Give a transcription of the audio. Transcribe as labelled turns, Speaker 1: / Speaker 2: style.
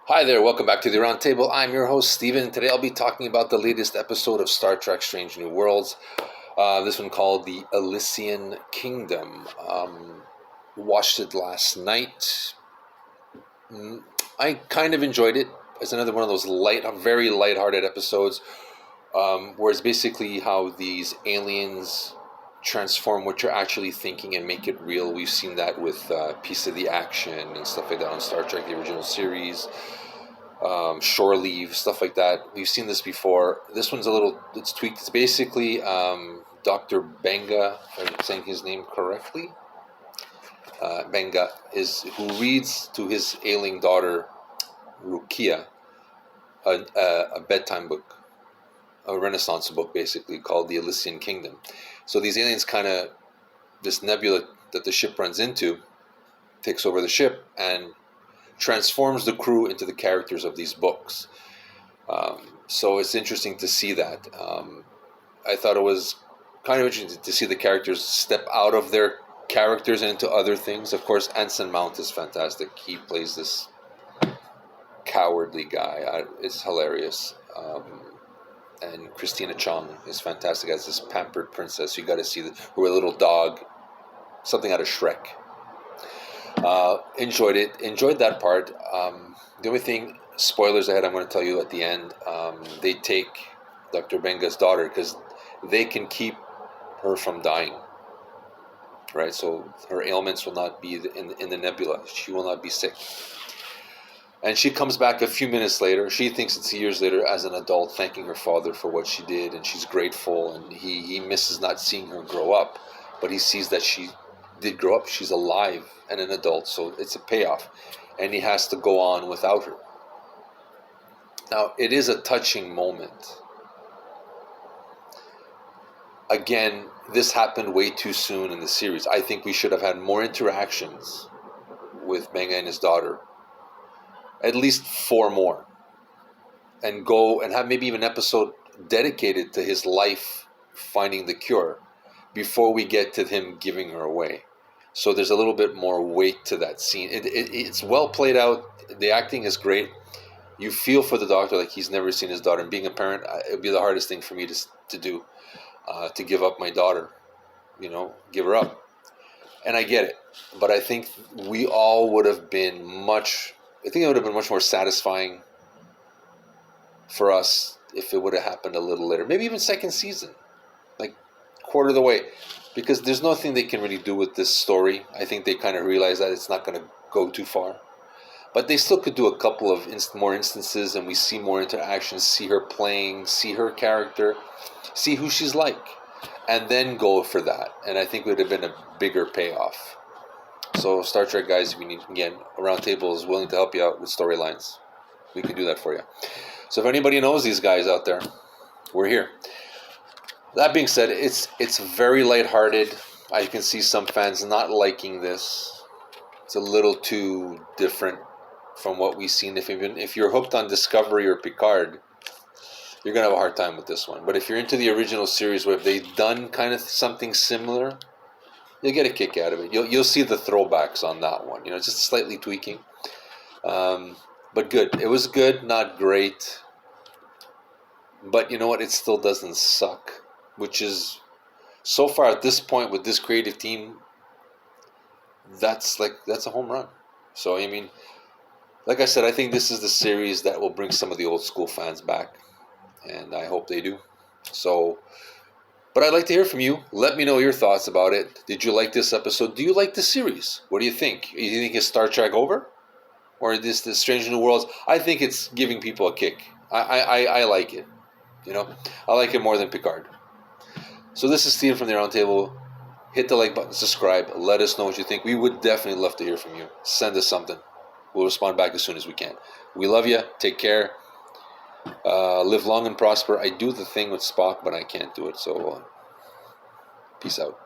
Speaker 1: Hi there, welcome back to the Roundtable. I'm your host, Steven. Today I'll be talking about the latest episode of Star Trek Strange New Worlds. This one called the Elysian Kingdom. Watched it last night. I kind of enjoyed it. It's another one of those very light-hearted episodes where it's basically how these aliens transform what you're actually thinking and make it real. We've seen that with Piece of the Action and stuff like that on Star Trek, the original series. Shore Leave, stuff like that. We've seen this before. This one's it's tweaked. It's basically Dr. Benga, if I'm saying his name correctly. Benga who reads to his ailing daughter, Rukia, a bedtime book, a Renaissance book, basically, called the Elysian Kingdom. So these aliens this nebula that the ship runs into takes over the ship and transforms the crew into the characters of these books. So it's interesting to see that. I thought it was kind of interesting to see the characters step out of their characters and into other things. Of course, Anson Mount is fantastic. He plays this cowardly guy. It's hilarious. And Christina Chong is fantastic as this pampered princess. You got to see her with a little dog, something out of Shrek. Enjoyed it. Enjoyed that part. The only thing, spoilers ahead, I'm going to tell you at the end. They take Dr. Benga's daughter because they can keep her from dying. Right, so her ailments will not be in the nebula. She will not be sick. And she comes back a few minutes later. She thinks it's years later as an adult, thanking her father for what she did, and she's grateful. And he misses not seeing her grow up, but he sees that she did grow up. She's alive and an adult, so it's a payoff. And he has to go on without her. Now, it is a touching moment. Again, this happened way too soon in the series. I think we should have had more interactions with Benga and his daughter. At least 4 more. And go and have maybe even an episode dedicated to his life finding the cure before we get to him giving her away. So there's a little bit more weight to that scene. It's well played out. The acting is great. You feel for the doctor like he's never seen his daughter. And being a parent, it would be the hardest thing for me to do, to give up my daughter. Give her up. And I get it. But I think we all would have been it would have been much more satisfying for us if it would have happened a little later. Maybe even second season. Like quarter of the way. Because there's nothing they can really do with this story. I think they kind of realize that it's not going to go too far. But they still could do a couple of more instances, and we see more interactions, see her playing, see her character, see who she's like, and then go for that. And I think it would have been a bigger payoff. So Star Trek guys, we need, again, Roundtable is willing to help you out with storylines. We can do that for you. So if anybody knows these guys out there, we're here. That being said, it's very lighthearted. I can see some fans not liking this. It's a little too different from what we've seen. If you're hooked on Discovery or Picard, you're going to have a hard time with this one. But if you're into the original series where they've done kind of something similar, you'll get a kick out of it. You'll see the throwbacks on that one. Just slightly tweaking. But good. It was good, not great. But you know what? It still doesn't suck. Which is, so far at this point with this creative team, that's a home run. So, like I said, I think this is the series that will bring some of the old school fans back. And I hope they do. So, but I'd like to hear from you. Let me know your thoughts about it. Did you like this episode? Do you like the series? What do you think? Do you think it's Star Trek over? Or is this Strange New Worlds? I think it's giving people a kick. I like it. I like it more than Picard. So this is Steven from the Roundtable. Hit the like button, subscribe. Let us know what you think. We would definitely love to hear from you. Send us something. We'll respond back as soon as we can. We love you. Take care. Live long and prosper. I do the thing with Spock, but I can't do it. So peace out.